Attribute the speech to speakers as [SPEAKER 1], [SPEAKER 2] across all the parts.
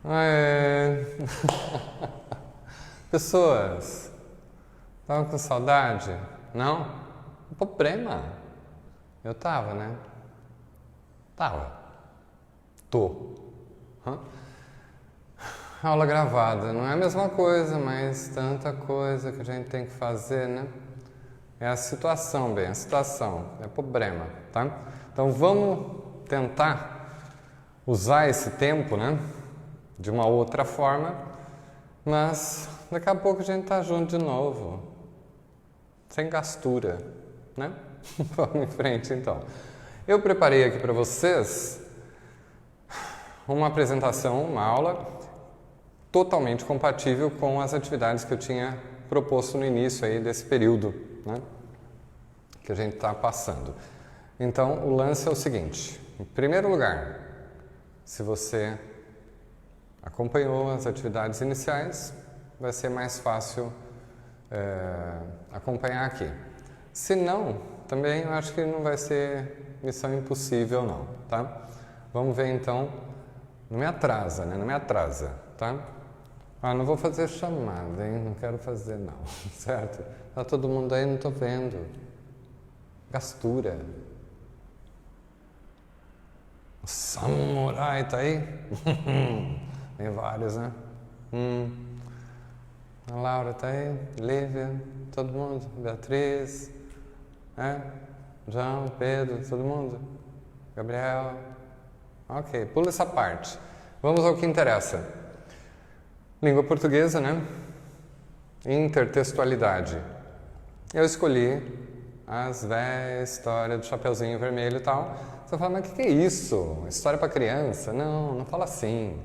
[SPEAKER 1] É... Pessoas, estavam com saudade? Não? Problema. Eu tava, né? Tava. Tô. Aula gravada. Não é a mesma coisa, mas tanta coisa que a gente tem que fazer, né? É a situação, bem, a situação. É problema, tá? Então vamos tentar usar esse tempo, né? De uma outra forma, mas daqui a pouco a gente tá junto de novo. Sem gastura, né? Vamos em frente, então. Eu preparei aqui para vocês uma apresentação, uma aula totalmente compatível com as atividades que eu tinha proposto no início aí desse período, né, que a gente está passando. Então, o lance é o seguinte: em primeiro lugar, se você acompanhou as atividades iniciais, vai ser mais fácil acompanhar aqui. Se não, também eu acho que não vai ser missão impossível não, tá? Vamos ver então. Não me atrasa, né? Não me atrasa, tá? Ah, não vou fazer chamada, hein? Não quero fazer não, certo? Tá todo mundo aí, não tô vendo. Gastura. O samurai tá aí? Tem vários, né? A Laura tá aí, Lívia, todo mundo, Beatriz, João, Pedro, todo mundo, Gabriel. Ok, pula essa parte. Vamos ao que interessa. Língua portuguesa, né? Intertextualidade. Eu escolhi as velhas histórias do Chapeuzinho Vermelho e tal. Você fala, mas o que é isso? História para criança? Não, não fala assim.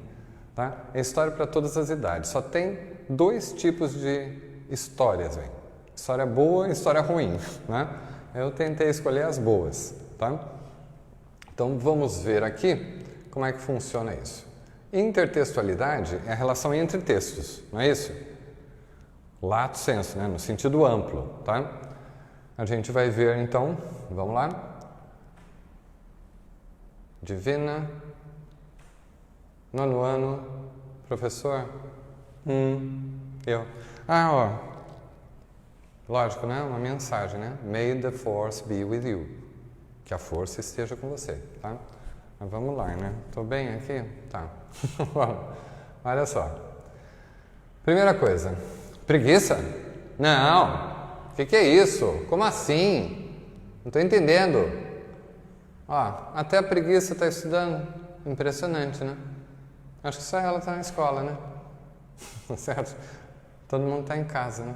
[SPEAKER 1] Tá? É história para todas as idades. Só tem dois tipos de histórias, véio. História boa e história ruim, né? Eu tentei escolher as boas, tá? Então vamos ver aqui como é que funciona isso. Intertextualidade é a relação entre textos, não é isso? Lato sensu, né? No sentido amplo, tá? A gente vai ver então, vamos lá. Divina, nono ano, professor? Eu. Ah, ó. Lógico, né? Uma mensagem, né? May the force be with you. Que a força esteja com você, tá? Mas vamos lá, né? Tô bem aqui? Tá. Olha só. Primeira coisa. Preguiça? Não. O que é isso? Como assim? Não tô entendendo. Ó, até a preguiça tá estudando. Impressionante, né? Acho que só ela tá na escola, né? Certo? Todo mundo tá em casa, né?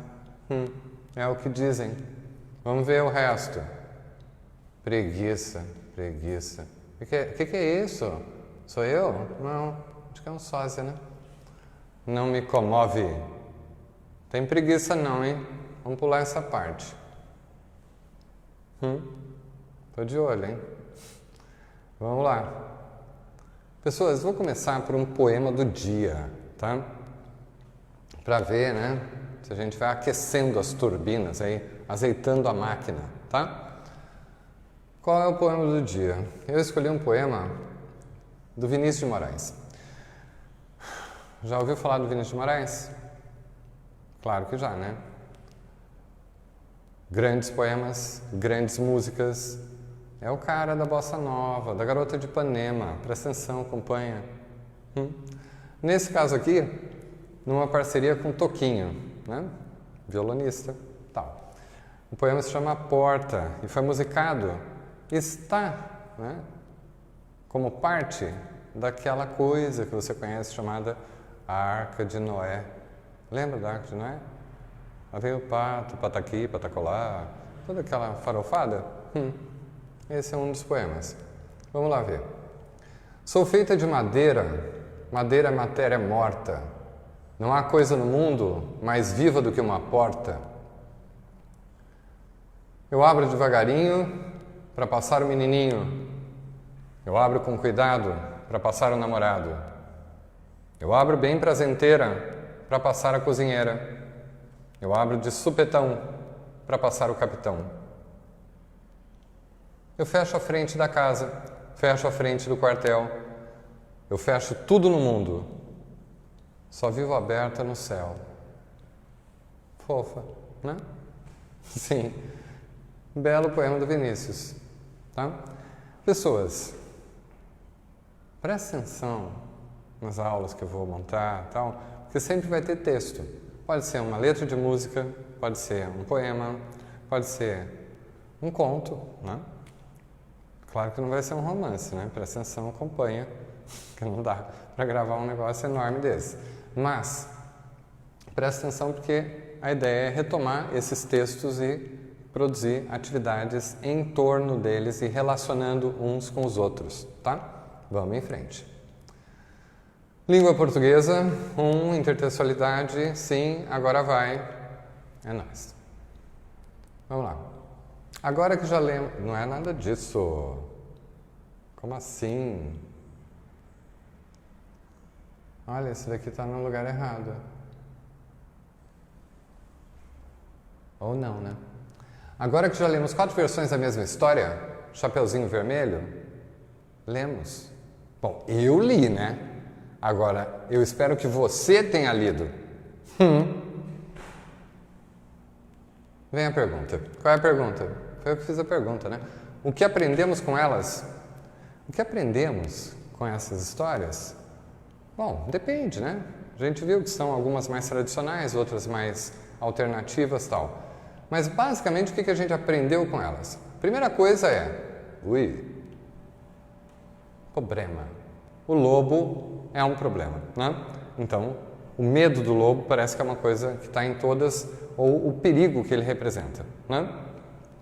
[SPEAKER 1] É o que dizem. Vamos ver o resto. Preguiça, preguiça. O que é isso? Sou eu? Não, acho que é um sósia, né? Não me comove. Tem preguiça não, hein? Vamos pular essa parte. Tô de olho, hein? Vamos lá. Pessoas, vou começar por um poema do dia, tá? Pra ver, né? Se a gente vai aquecendo as turbinas aí, azeitando a máquina, tá? Qual é o poema do dia? Eu escolhi um poema do Vinícius de Moraes. Já ouviu falar do Vinícius de Moraes? Claro que já, né? Grandes poemas, grandes músicas. É o cara da bossa nova, da Garota de Ipanema. Presta atenção, acompanha. Nesse caso aqui, numa parceria com Toquinho, né? Violonista, tal. O poema se chama Porta e foi musicado. Está, né, como parte daquela coisa que você conhece chamada Arca de Noé. Lembra da Arca de Noé? Lá veio o pato, pataqui, patacolá, toda aquela farofada. Esse é um dos poemas. Vamos lá ver. Sou feita de madeira, madeira é matéria morta. Não há coisa no mundo mais viva do que uma porta. Eu abro devagarinho para passar o menininho. Eu abro com cuidado para passar o namorado. Eu abro bem prazenteira para passar a cozinheira. Eu abro de supetão para passar o capitão. Eu fecho a frente da casa, fecho a frente do quartel. Eu fecho tudo no mundo Só vivo aberta no céu. Fofa, né? Sim. Belo poema do Vinícius. Tá? Pessoas, presta atenção nas aulas que eu vou montar, tal, porque sempre vai ter texto. Pode ser uma letra de música, pode ser um poema, pode ser um conto, né? Claro que não vai ser um romance, né? Presta atenção, acompanha, que não dá para gravar um negócio enorme desse. Mas, presta atenção porque a ideia é retomar esses textos e produzir atividades em torno deles e relacionando uns com os outros, tá? Vamos em frente. Língua portuguesa, intertextualidade, sim, agora vai. É nóis. Vamos lá. Agora que já lemos... Não é nada disso. Como assim? Olha, esse daqui está no lugar errado. Ou não, né? Agora que já lemos 4 versões da mesma história, Chapeuzinho Vermelho, lemos. Bom, eu li, né? Agora, eu espero que você tenha lido. Vem a pergunta. Qual é a pergunta? Foi eu que fiz a pergunta, né? O que aprendemos com elas? O que aprendemos com essas histórias? Bom, depende, né? A gente viu que são algumas mais tradicionais, outras mais alternativas e tal. Mas basicamente o que a gente aprendeu com elas? Primeira coisa é, problema. O lobo é um problema, né? Então, o medo do lobo parece que é uma coisa que está em todas, ou o perigo que ele representa, né?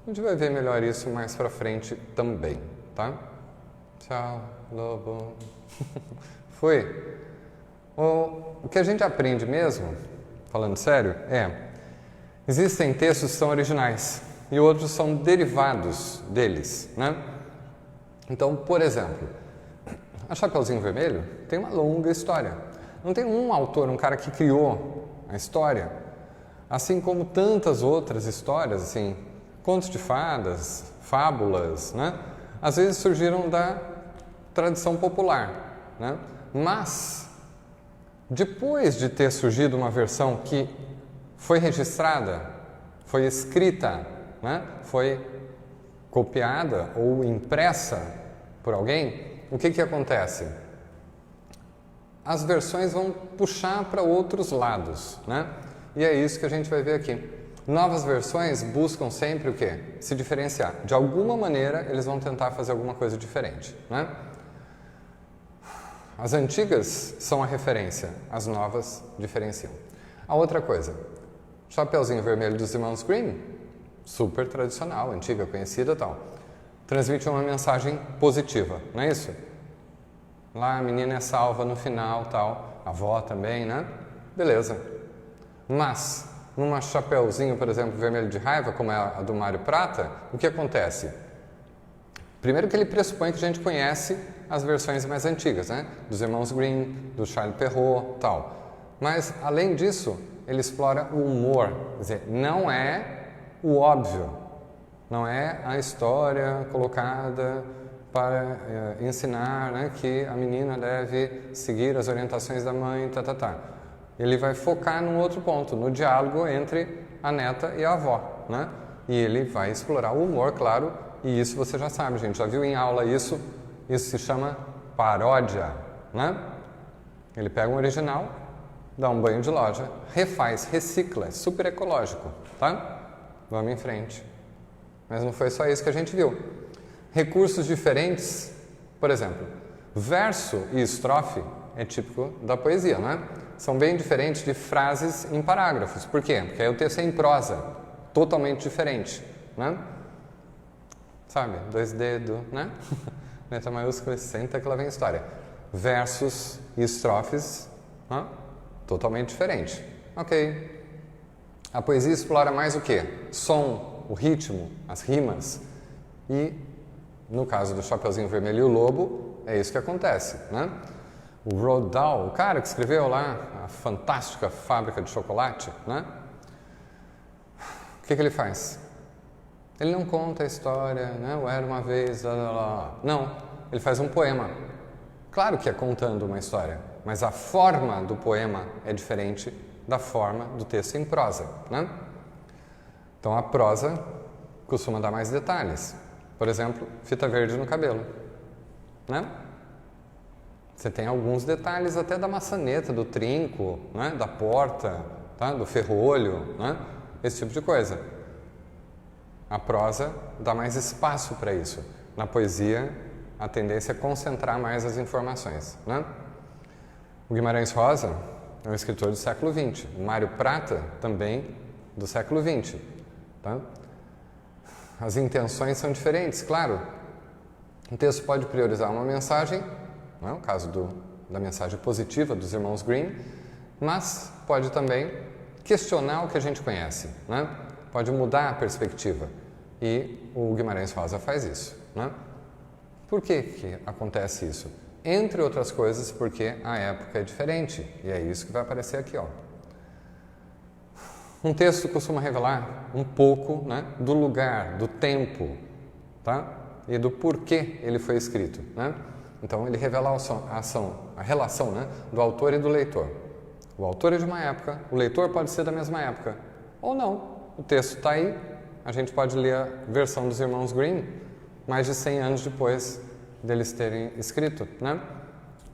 [SPEAKER 1] A gente vai ver melhor isso mais pra frente também, tá? Tchau, lobo. Foi. O que a gente aprende mesmo, falando sério, existem textos que são originais e outros são derivados deles, né? Então, por exemplo, a Chapeuzinho Vermelho tem uma longa história. Não tem um autor, um cara que criou a história, assim como tantas outras histórias, assim, contos de fadas, fábulas, né? Às vezes surgiram da tradição popular, né? Mas, depois de ter surgido uma versão que foi registrada, foi escrita, né? Foi copiada ou impressa por alguém, o que acontece? As versões vão puxar para outros lados, né? E é isso que a gente vai ver aqui. Novas versões buscam sempre o quê? Se diferenciar. De alguma maneira, eles vão tentar fazer alguma coisa diferente, né? As antigas são a referência, as novas diferenciam. A outra coisa, Chapeuzinho Vermelho dos Irmãos Grimm, super tradicional, antiga, conhecida e tal, transmite uma mensagem positiva, não é isso? Lá a menina é salva no final, tal, a avó também, né? Beleza. Mas, numa Chapeuzinho, por exemplo, Vermelho de Raiva, como é a do Mário Prata, o que acontece? Primeiro que ele pressupõe que a gente conhece as versões mais antigas, né? Dos Irmãos Grimm, do Charles Perrault, tal. Mas, além disso, ele explora o humor, quer dizer, não é o óbvio, não é a história colocada para ensinar, né, que a menina deve seguir as orientações da mãe, Ele vai focar num outro ponto, no diálogo entre a neta e a avó, né? E ele vai explorar o humor, claro, e isso você já sabe, gente, já viu em aula isso se chama paródia, né? Ele pega um original, dá um banho de loja, refaz, recicla, é super ecológico, tá? Vamos em frente. Mas não foi só isso que a gente viu. Recursos diferentes, por exemplo, verso e estrofe é típico da poesia, não é? São bem diferentes de frases em parágrafos. Por quê? Porque aí o texto é em prosa, totalmente diferente, né? Sabe? 2 dedos, né? Letra maiúscula, senta que lá vem a história. Versos e estrofes, né? Totalmente diferente. Ok. A poesia explora mais o quê? Som, o ritmo, as rimas. E, no caso do Chapeuzinho Vermelho e o Lobo, é isso que acontece, né? O Roald Dahl, o cara que escreveu lá a fantástica Fábrica de Chocolate, né? O que ele faz? Ele não conta a história, né? Era uma vez, Não, ele faz um poema. Claro que é contando uma história, mas a forma do poema é diferente da forma do texto em prosa, né? Então a prosa costuma dar mais detalhes. Por exemplo, fita verde no cabelo, né? Você tem alguns detalhes até da maçaneta, do trinco, né? Da porta, tá? Do ferrolho, né? Esse tipo de coisa. A prosa dá mais espaço para isso. Na poesia, a tendência é concentrar mais as informações, né? O Guimarães Rosa é um escritor do século XX. O Mário Prata, também do século XX. Tá? As intenções são diferentes, claro. O texto pode priorizar uma mensagem, não é o caso da mensagem positiva dos irmãos Grimm, mas pode também questionar o que a gente conhece, né? Pode mudar a perspectiva. E o Guimarães Rosa faz isso, né? Por que acontece isso? Entre outras coisas, porque a época é diferente. E é isso que vai aparecer aqui, ó. Um texto costuma revelar um pouco, né, do lugar, do tempo, tá? E do porquê ele foi escrito, né? Então ele revela a relação, né, do autor e do leitor. O autor é de uma época, o leitor pode ser da mesma época. Ou não. O texto está aí, a gente pode ler a versão dos irmãos Grimm mais de 100 anos depois deles terem escrito, né?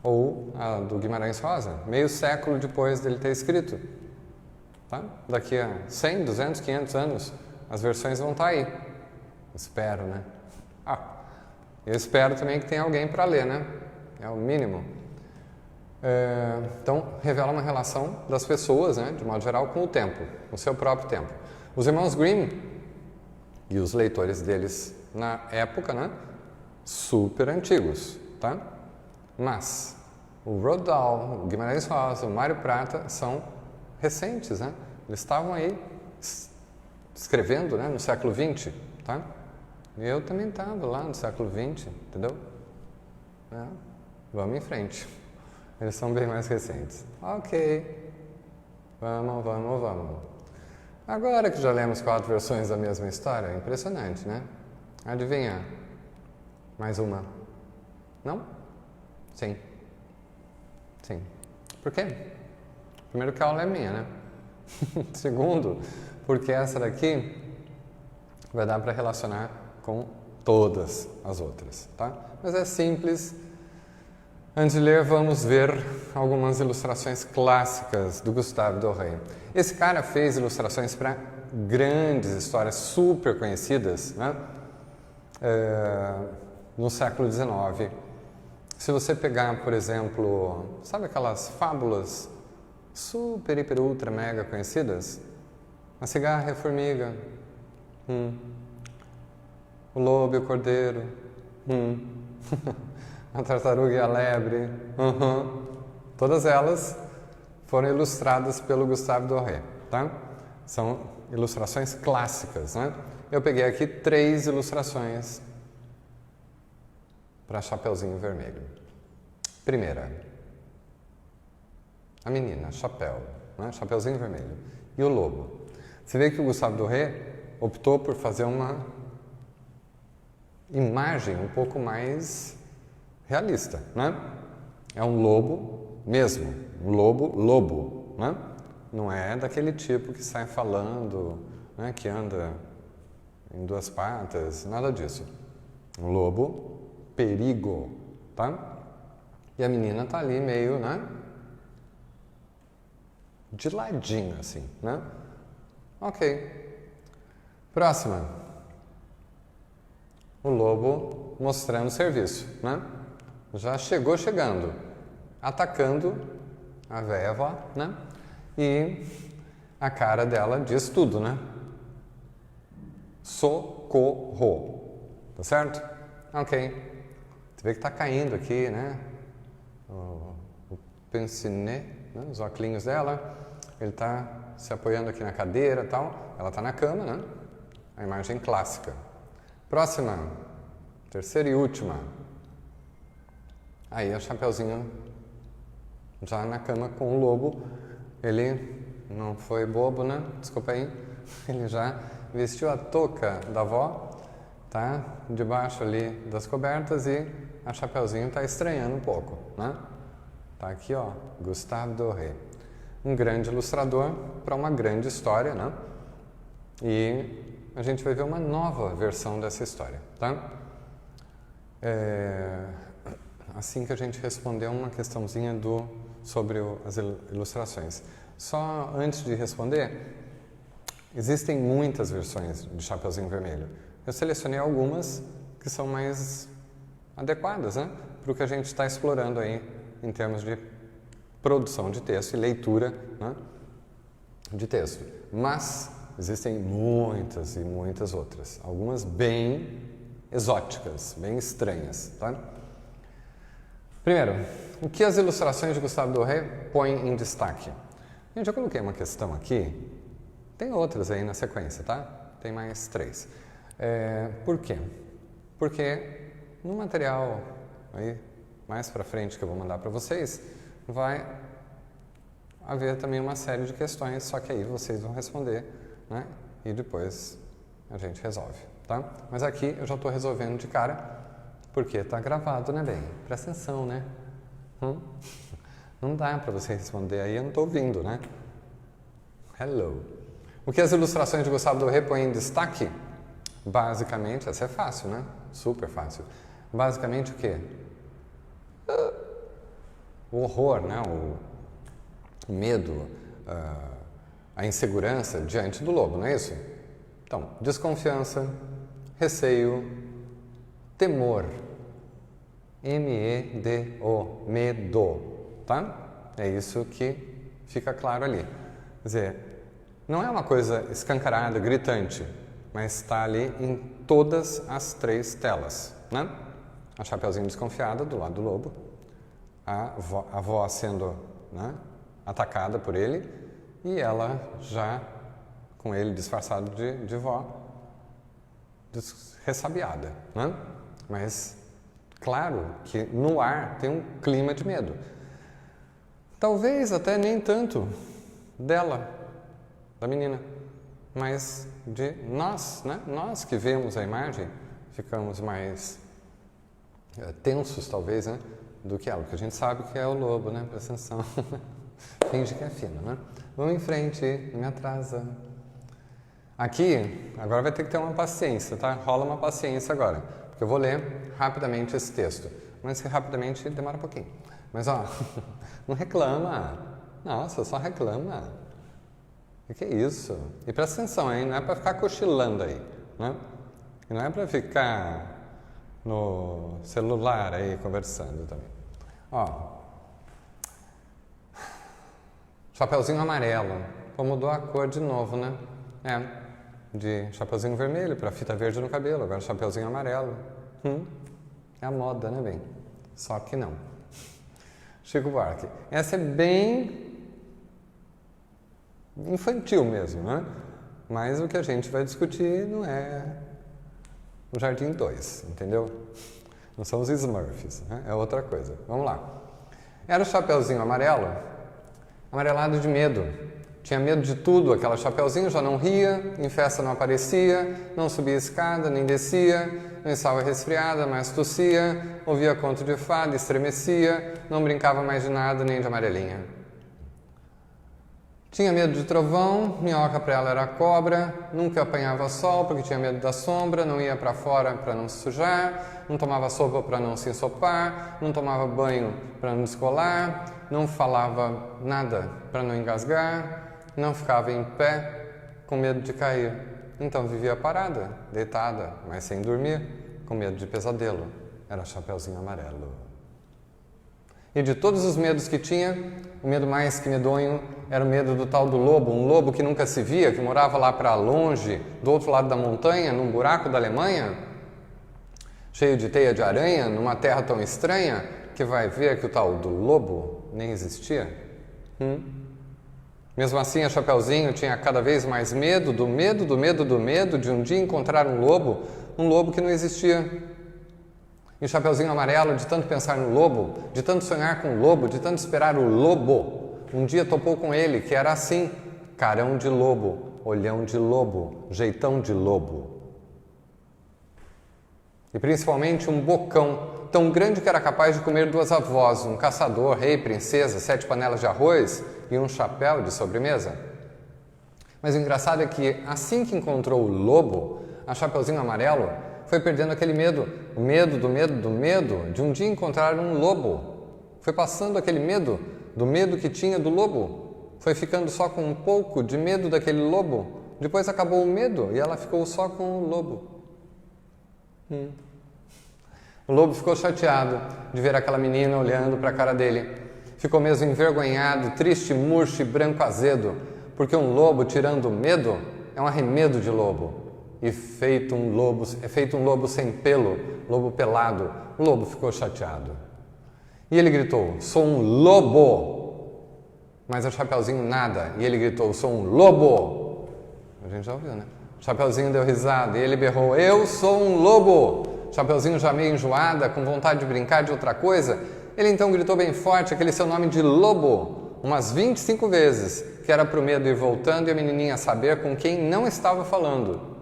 [SPEAKER 1] Ou a do Guimarães Rosa, meio século depois dele ter escrito. Tá? Daqui a 100, 200, 500 anos, as versões vão estar aí. Espero, né? Eu espero também que tenha alguém para ler, né? É o mínimo. Então, revela uma relação das pessoas, né, de modo geral, com o tempo, com o seu próprio tempo. Os irmãos Grimm e os leitores deles na época, né, super antigos, tá? Mas o Roald Dahl, o Guimarães Rosa, o Mário Prata são recentes, né? Eles estavam aí escrevendo, né, no século XX, tá? E eu também estava lá no século XX, entendeu? Vamos em frente. Eles são bem mais recentes. Ok. Vamos. Agora que já lemos 4 versões da mesma história, é impressionante, né? Adivinha? Mais uma. Não? Sim. Por quê? Primeiro que a aula é minha, né? Segundo, porque essa daqui vai dar para relacionar com todas as outras, tá? Mas é simples. Antes de ler, vamos ver algumas ilustrações clássicas do Gustave Doré. Esse cara fez ilustrações para grandes histórias super conhecidas, né? No século XIX. Se você pegar, por exemplo, sabe aquelas fábulas super, hiper, ultra, mega conhecidas? A cigarra e a formiga. O lobo e o cordeiro. A tartaruga e a lebre. Todas elas foram ilustradas pelo Gustave Doré, tá? São ilustrações clássicas, né? Eu peguei aqui 3 ilustrações para Chapeuzinho Vermelho. Primeira, a menina, chapéu, né? Chapeuzinho Vermelho. E o lobo. Você vê que o Gustave Doré optou por fazer uma imagem um pouco mais realista, né? É um lobo mesmo, um lobo, né? Não é daquele tipo que sai falando, né? Que anda em 2 patas, nada disso. Um lobo, perigo, tá? E a menina tá ali meio, né? De ladinho, assim, né? Ok. Próxima. O lobo mostrando serviço, né? Já chegando, atacando a véia, né? E a cara dela diz tudo, né? Socorro. Tá certo? Ok. Você vê que tá caindo aqui, né? O pince-nez, né? Os óculos dela. Ele tá se apoiando aqui na cadeira e tal. Ela tá na cama, né? A imagem clássica. Próxima. Terceira e última. Aí a Chapeuzinho já na cama com o lobo. Ele não foi bobo, né? Desculpa aí. Ele já vestiu a touca da avó, tá? Debaixo ali das cobertas e a Chapeuzinho está estranhando um pouco, né? Tá aqui, ó, Gustave Doré, um grande ilustrador para uma grande história, né? E a gente vai ver uma nova versão dessa história, tá? Assim que a gente respondeu uma questãozinha sobre as ilustrações. Só antes de responder, existem muitas versões de Chapeuzinho Vermelho. Eu selecionei algumas que são mais adequadas, né, para o que a gente está explorando aí em termos de produção de texto e leitura, né, de texto. Mas existem muitas e muitas outras, algumas bem exóticas, bem estranhas, tá? Primeiro, o que as ilustrações de Gustave Doré põem em destaque? Gente, eu coloquei uma questão aqui, tem outras aí na sequência, tá? Tem mais 3. Por quê? Porque no material aí, mais pra frente que eu vou mandar para vocês, vai haver também uma série de questões, só que aí vocês vão responder, né? E depois a gente resolve, tá? Mas aqui eu já estou resolvendo de cara, porque está gravado, né, bem? Presta atenção, né? Não dá para você responder aí, eu não estou ouvindo, né? Hello. O que as ilustrações de Gustave Doré põem em destaque? Basicamente, essa é fácil, né? Super fácil. Basicamente o quê? O horror, né? O medo, a insegurança diante do lobo, não é isso? Então, desconfiança, receio, temor. M-E-D-O, medo, tá? É isso que fica claro ali. Quer dizer, não é uma coisa escancarada, gritante, mas está ali em todas as 3 telas, né? A Chapeuzinho desconfiada do lado do lobo, a avó sendo, né, atacada por ele e ela já com ele disfarçado de vó, ressabiada, né? Mas claro que no ar tem um clima de medo. Talvez até nem tanto dela, da menina, mas de nós, né? Nós que vemos a imagem, ficamos mais tensos, talvez, né? Do que ela, porque a gente sabe que é o lobo, né? Presta atenção. Finge que é fino, né? Vamos em frente, não me atrasa. Aqui, agora vai ter que ter uma paciência, tá? Rola uma paciência agora, porque eu vou ler rapidamente esse texto. Mas rapidamente demora um pouquinho. Mas, ó, não reclama. Nossa, só reclama. O que é isso? E presta atenção, hein? Não é para ficar cochilando aí, né? E não é para ficar no celular aí conversando também. Ó, Chapeuzinho amarelo. Pô, mudou a cor de novo, né? De Chapeuzinho vermelho para fita verde no cabelo, agora Chapeuzinho amarelo. É a moda, né, bem? Só que não. Chico Buarque. Essa é bem infantil mesmo, né? Mas o que a gente vai discutir não é o Jardim 2, entendeu? Não são os Smurfs, né? É outra coisa. Vamos lá. Era o Chapeuzinho amarelo, amarelado de medo. Tinha medo de tudo, aquela Chapeuzinho já não ria, em festa não aparecia, não subia escada, nem descia, não estava resfriada, mas tossia, ouvia conto de fada, estremecia, não brincava mais de nada, nem de amarelinha. Tinha medo de trovão, minhoca para ela era cobra, nunca apanhava sol porque tinha medo da sombra, não ia para fora para não se sujar, não tomava sopa para não se ensopar, não tomava banho para não descolar, não falava nada para não engasgar, não ficava em pé com medo de cair. Então vivia parada, deitada, mas sem dormir, com medo de pesadelo. Era Chapeuzinho amarelo. E de todos os medos que tinha, o medo mais que medonho era o medo do tal do lobo, um lobo que nunca se via, que morava lá para longe, do outro lado da montanha, num buraco da Alemanha, cheio de teia de aranha, numa terra tão estranha, que vai ver que o tal do lobo nem existia. Mesmo assim, a Chapeuzinho tinha cada vez mais medo, do medo, do medo, do medo de um dia encontrar um lobo que não existia. E o Chapeuzinho amarelo, de tanto pensar no lobo, de tanto sonhar com o lobo, de tanto esperar o lobo, um dia topou com ele, que era assim, carão de lobo, olhão de lobo, jeitão de lobo. E principalmente um bocão tão grande que era capaz de comer 2 avós, um caçador, rei, princesa, 7 panelas de arroz e um chapéu de sobremesa. Mas o engraçado é que, assim que encontrou o lobo, a Chapeuzinho Amarelo foi perdendo aquele medo, o medo do medo do medo de um dia encontrar um lobo. Foi passando aquele medo do medo que tinha do lobo. Foi ficando só com um pouco de medo daquele lobo. Depois acabou o medo e ela ficou só com o lobo. O lobo ficou chateado de ver aquela menina olhando para a cara dele. Ficou mesmo envergonhado, triste, murcho e branco azedo, porque um lobo tirando medo é um arremedo de lobo. E feito um lobo sem pelo, lobo pelado, o lobo ficou chateado. E ele gritou, sou um lobo! Mas a Chapeuzinho nada, e ele gritou, sou um lobo! A gente já ouviu, né? O Chapeuzinho deu risada, e ele berrou, eu sou um lobo! Chapeuzinho já meio enjoada, com vontade de brincar de outra coisa, ele então gritou bem forte aquele seu nome de lobo, umas 25 vezes, que era pro medo ir voltando e a menininha saber com quem não estava falando.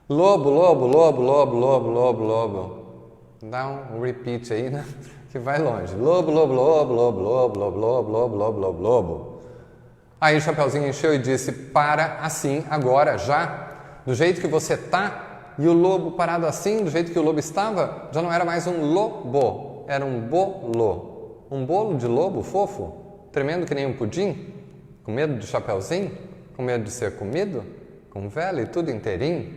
[SPEAKER 1] Lobo, lobo, lobo, lobo, lobo, lobo, lobo. Dá um repeat aí, né? Que vai longe. Lobo, lobo, lobo, lobo, lobo, lobo, lobo, lobo, lobo, lobo, lobo. Aí o Chapeuzinho encheu e disse, para assim, agora, já. Do jeito que você tá, e o lobo parado assim, do jeito que o lobo estava, já não era mais um lobo, era um bolo. Um bolo de lobo fofo, tremendo que nem um pudim, com medo do Chapeuzinho, com medo de ser comido, com vela e tudo inteirinho.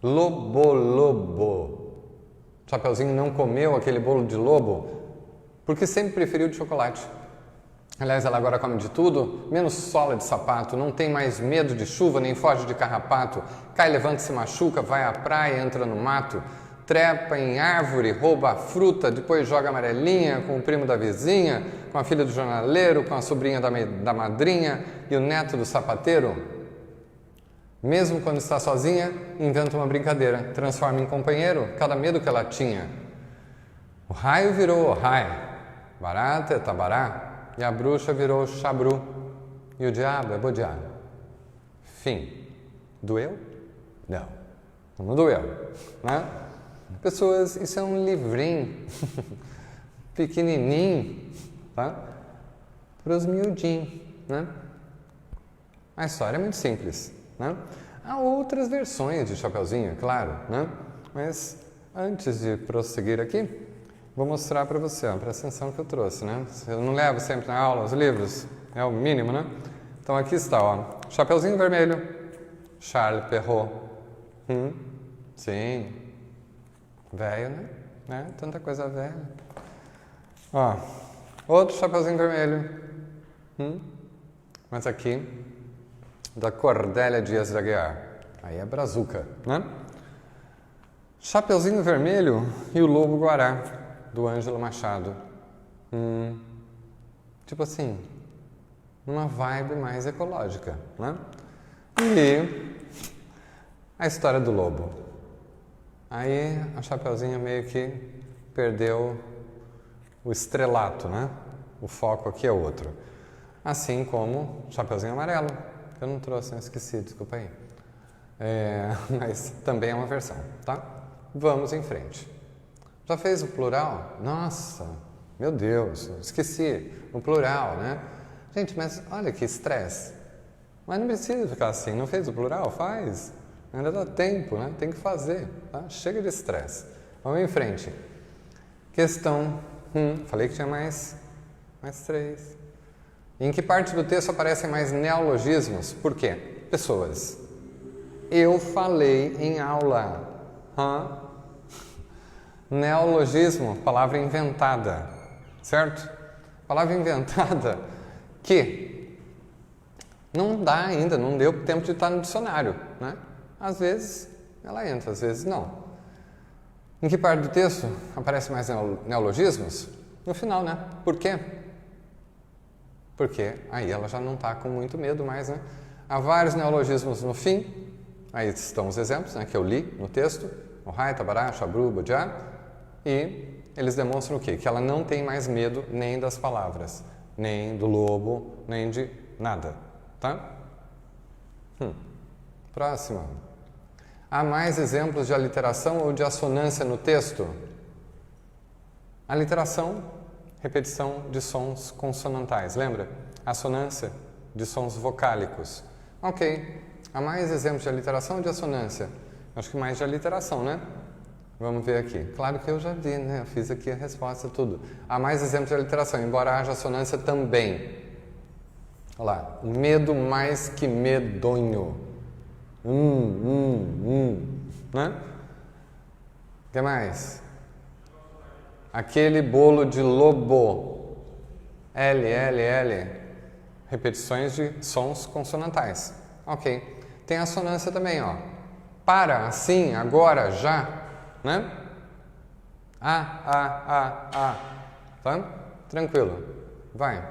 [SPEAKER 1] Lobo, lobo. Chapeuzinho não comeu aquele bolo de lobo porque sempre preferiu de chocolate. Aliás, ela agora come de tudo, menos sola de sapato, não tem mais medo de chuva, nem foge de carrapato, cai, levanta, se machuca, vai à praia, entra no mato, trepa em árvore, rouba a fruta, depois joga amarelinha com o primo da vizinha, com a filha do jornaleiro, com a sobrinha da madrinha e o neto do sapateiro. Mesmo quando está sozinha, inventa uma brincadeira, transforma em companheiro cada medo que ela tinha. O raio virou Ohai, barata é tabará, e a bruxa virou Chabru, e o diabo é Bodiá. Fim. Doeu? Não. Não doeu, né? Pessoas, isso é um livrinho, pequenininho, tá? Para os miudinhos, né? A história é muito simples, né? Há outras versões de Chapeuzinho, claro, né? Mas antes de prosseguir aqui, vou mostrar para você, ó, presta atenção que eu trouxe, né? Eu não levo sempre na aula os livros, é o mínimo, né? Então aqui está, ó, Chapeuzinho Vermelho, Charles Perrault. Sim, velho, né? Tanta coisa velha. Ó, outro Chapeuzinho Vermelho, mas aqui, da Cordélia Dias de Aguiar. Aí é brazuca, né? Chapeuzinho Vermelho e o Lobo Guará, do Ângelo Machado. Tipo assim, uma vibe mais ecológica, né? E a história do lobo. Aí a Chapeuzinho meio que perdeu o estrelato, né? O foco aqui é outro. Assim como Chapeuzinho Amarelo. Eu não trouxe, eu esqueci, desculpa aí. Mas também é uma versão, tá? Vamos em frente. Já fez o plural? Nossa, meu Deus, esqueci. O plural, né? Gente, mas olha que estresse. Mas não precisa ficar assim. Não fez o plural? Faz. Ainda dá tempo, né? Tem que fazer, tá? Chega de estresse. Vamos em frente. Questão, falei que tinha mais 3. Em que parte do texto aparecem mais neologismos? Por quê? Pessoas. Eu falei em aula. Neologismo, palavra inventada, certo? Palavra inventada que não dá ainda, não deu tempo de estar no dicionário, né? Às vezes ela entra, às vezes não. Em que parte do texto aparecem mais neologismos? No final, né? Por quê? Porque aí ela já não está com muito medo mais, né? Há vários neologismos no fim, aí estão os exemplos, né, que eu li no texto, Ohai, Tabará, Chabru, Bodiá, e eles demonstram o quê? Que ela não tem mais medo nem das palavras, nem do lobo, nem de nada, tá? Próxima. Há mais exemplos de aliteração ou de assonância no texto? Aliteração, repetição de sons consonantais, lembra? Assonância de sons vocálicos. Ok. Há mais exemplos de aliteração ou de assonância? Acho que mais de aliteração, né? Vamos ver aqui. Claro que eu já vi, né? Eu fiz aqui a resposta, tudo. Há mais exemplos de aliteração, embora haja assonância também. Olha lá. Medo mais que medonho. Né? O que mais? Aquele bolo de lobo. L, L, L. Repetições de sons consonantais. Ok. Tem assonância também, ó. Para, assim, agora, já. Né? A. Tá? Tranquilo. Vai.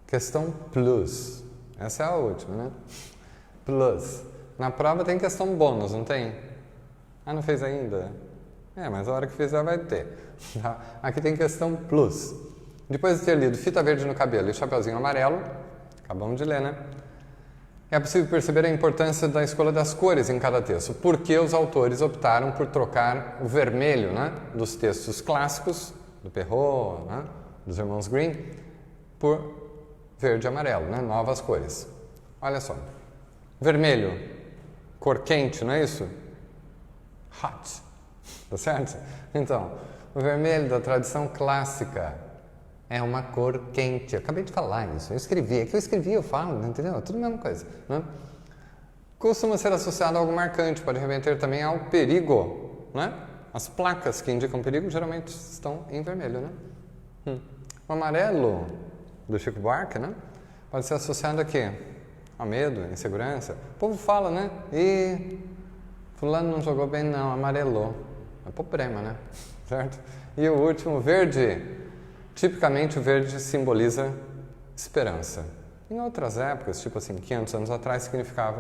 [SPEAKER 1] Questão plus. Essa é a última, né? Plus. Na prova tem questão bônus, não tem? Ah, não fez ainda? Mas a hora que fizer vai ter. Tá? Aqui tem questão plus. Depois de ter lido Fita Verde no Cabelo e Chapeuzinho Amarelo, acabamos de ler, né? É possível perceber a importância da escolha das cores em cada texto. Por que os autores optaram por trocar o vermelho, né, dos textos clássicos, do Perrault, né, dos irmãos Grimm, por verde e amarelo, né, novas cores. Olha só. Vermelho, cor quente, não é isso? Hot. Tá certo? Então, o vermelho da tradição clássica é uma cor quente. Eu acabei de falar isso. Eu escrevi. É que eu escrevi, eu falo, entendeu? É tudo a mesma coisa. Né? Costuma ser associado a algo marcante. Pode remeter também ao perigo. Né? As placas que indicam perigo geralmente estão em vermelho. Né? O amarelo, do Chico Buarque, né? Pode ser associado a quê? A medo, insegurança. O povo fala, né? E fulano não jogou bem, não. Amarelou. É problema, né? Certo? E o último, verde. Tipicamente o verde simboliza esperança. Em outras épocas, tipo assim, 500 anos atrás,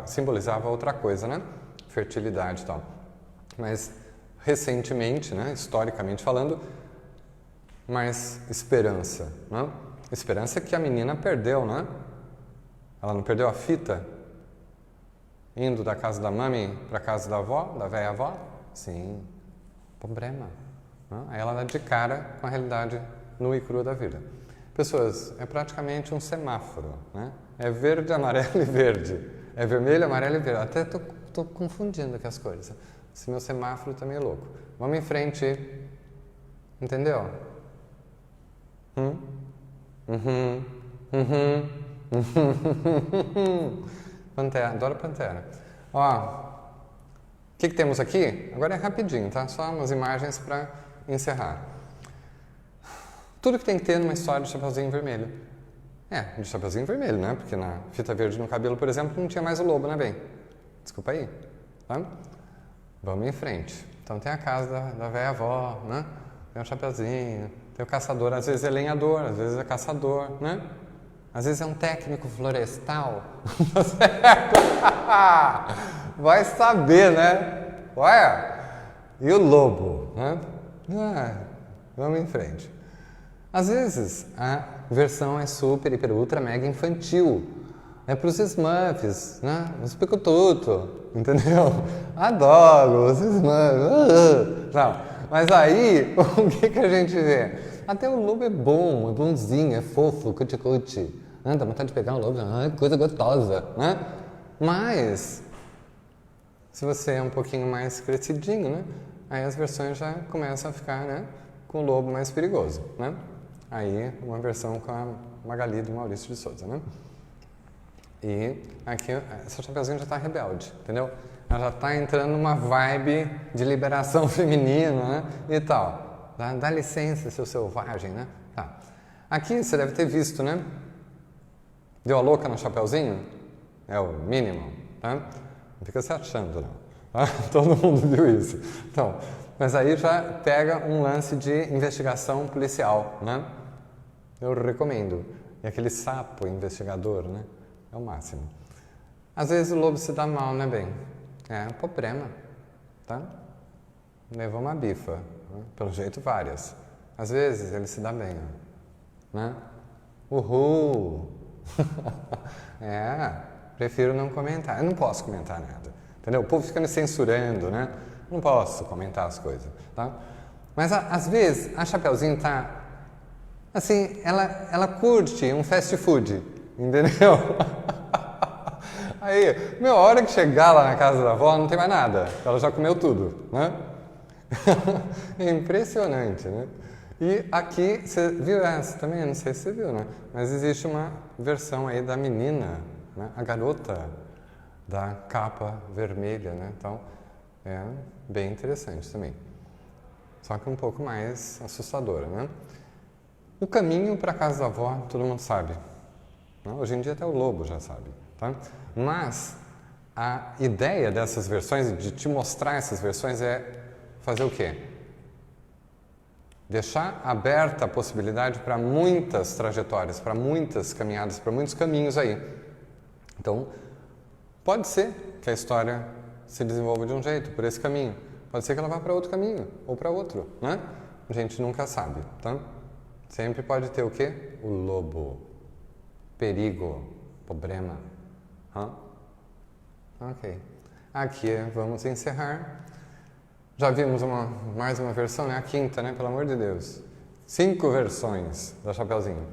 [SPEAKER 1] simbolizava outra coisa, né? Fertilidade e tal. Mas recentemente, né, historicamente falando, mais esperança, né? Esperança que a menina perdeu, né? Ela não perdeu a fita? Indo da casa da mãe para a casa da avó, da velha avó? Sim. Problema. Né? Aí ela dá de cara com a realidade nua e crua da vida. Pessoas, é praticamente um semáforo, né? É verde, amarelo e verde. É vermelho, amarelo e verde. Até tô confundindo aqui as cores. Esse meu semáforo tá meio louco. Vamos em frente. Entendeu? Pantera, adoro Pantera. Ó, o que temos aqui? Agora é rapidinho, tá? Só umas imagens para encerrar. Tudo que tem que ter numa história de Chapeuzinho Vermelho. De Chapeuzinho Vermelho, né? Porque na Fita Verde no Cabelo, por exemplo, não tinha mais o lobo, né, bem? Desculpa aí. Tá? Vamos em frente. Então tem a casa da velha avó, né? Tem o Chapeuzinho, tem o caçador, às vezes é lenhador, às vezes é caçador, né? Às vezes é um técnico florestal. Vai saber, né? Olha! E o lobo, né? Vamos em frente. Às vezes, a versão é super, hiper, ultra, mega infantil. É para os Smurfs, né? Os Picotuto, entendeu? Adoro os Smurfs. Não. Mas aí, o que a gente vê? Até o lobo é bom, é bonzinho, é fofo, cuti-cuti. Dá vontade de pegar um lobo, coisa gostosa, né? Mas, se você é um pouquinho mais crescidinho, né? Aí as versões já começam a ficar, né? Com o lobo mais perigoso, né? Aí, uma versão com a Magali do Maurício de Souza, né? E aqui, essa Chapeuzinho já está rebelde, entendeu? Ela já está entrando numa vibe de liberação feminina, né? E tal. Dá licença, seu selvagem, né? Tá. Aqui, você deve ter visto, né? Deu a louca no Chapeuzinho? É o mínimo, tá? Não fica se achando, não. Tá? Todo mundo viu isso. Então, mas aí já pega um lance de investigação policial, né? Eu recomendo. E aquele sapo investigador, né? É o máximo. Às vezes o lobo se dá mal, né, bem? É um problema, tá? Levou uma bifa. Né? Pelo jeito, várias. Às vezes ele se dá bem, né? Uhul! Prefiro não comentar. Eu não posso comentar nada. Entendeu? O povo fica me censurando, né? Não posso comentar as coisas, tá? Mas às vezes a Chapeuzinho tá assim, ela curte um fast food, entendeu? Aí, a hora que chegar lá na casa da avó não tem mais nada, ela já comeu tudo, né? É impressionante, né? E aqui, você viu essa também? Não sei se você viu, né? Mas existe uma versão aí da menina, né? A garota da capa vermelha, né? Então, é bem interessante também. Só que um pouco mais assustadora, né? O caminho para a casa da avó, todo mundo sabe. Né? Hoje em dia até o lobo já sabe, tá? Mas a ideia dessas versões, de te mostrar essas versões, é fazer o quê? Deixar aberta a possibilidade para muitas trajetórias, para muitas caminhadas, para muitos caminhos aí. Então, pode ser que a história se desenvolva de um jeito, por esse caminho. Pode ser que ela vá para outro caminho, ou para outro, né? A gente nunca sabe, tá? Sempre pode ter o quê? O lobo. Perigo. Problema. Hã? Ok. Aqui vamos encerrar. Já vimos mais uma versão, né? A quinta, né? Pelo amor de Deus. 5 versões da Chapeuzinho.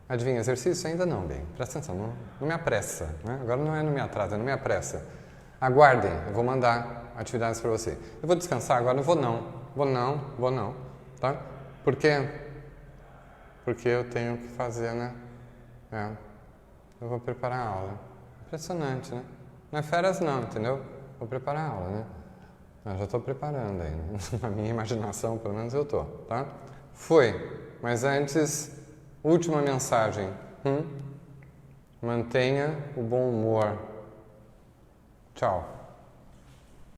[SPEAKER 1] Adivinha, exercício? Ainda não, bem. Presta atenção, não me apressa. Né? Agora não me atrasa, não me apressa. Aguardem, eu vou mandar atividades para você. Eu vou descansar agora? Eu vou não. Tá? Por quê? Porque eu tenho que fazer, né? Eu vou preparar a aula. Impressionante, né? Não é férias não, entendeu? Vou preparar a aula, né? Eu já estou preparando aí. Na minha imaginação, pelo menos eu estou, tá? Foi. Mas antes, última mensagem. Mantenha o bom humor. Tchau.